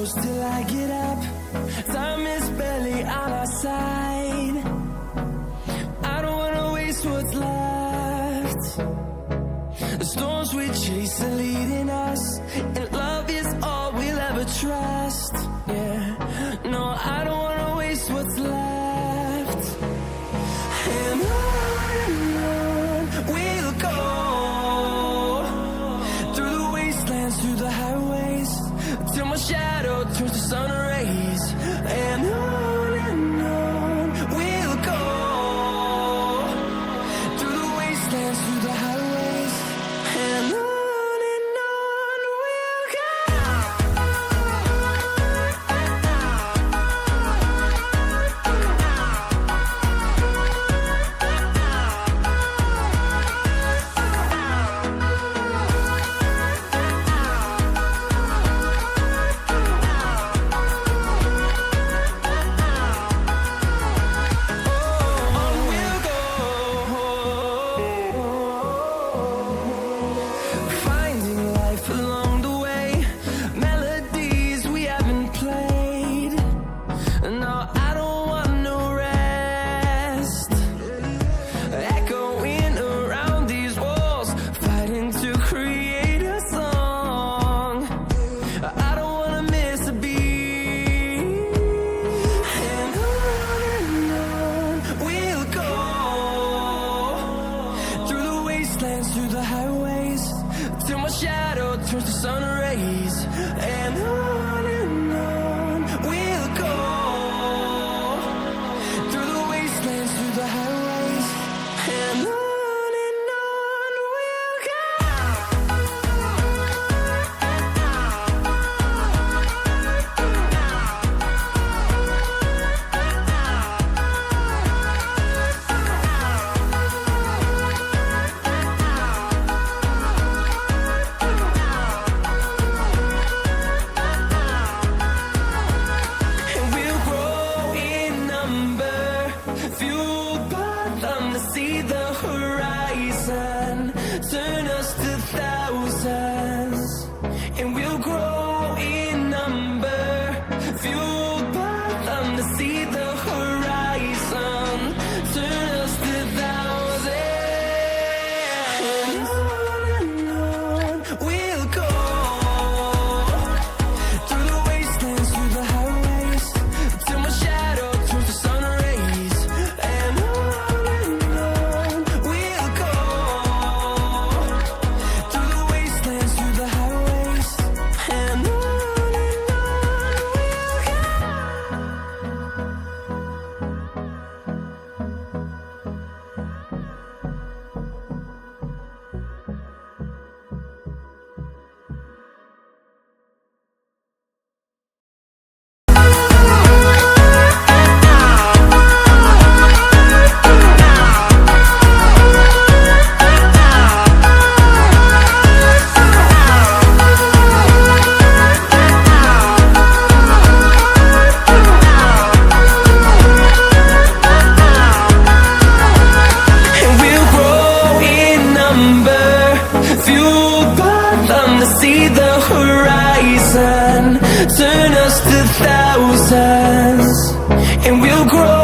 close till I get up. Time is barely on our side. I don't wanna waste what's left. The storms we chase are leading us, and love is all we'll ever trust. Yeah, no, I don't wanna waste what's left. And on we'll go, through the wastelands, through the highways, till my shadow turns to sun rays. And on we'll go, through the wastelands, through the highways, and on we'll go. Through the highways, till my shadow turns to sun rays. And on we'll go, through the wastelands, through the highways, and on we'll go. See the horizon, turn us to thousands, and we'll grow in number, fueled by them to see the horizon, turn us to thousands. And on we'll go, through the wastelands, through the highways, till my shadow turns to sun rays. And see the horizon, turn us to thousands, and we'll grow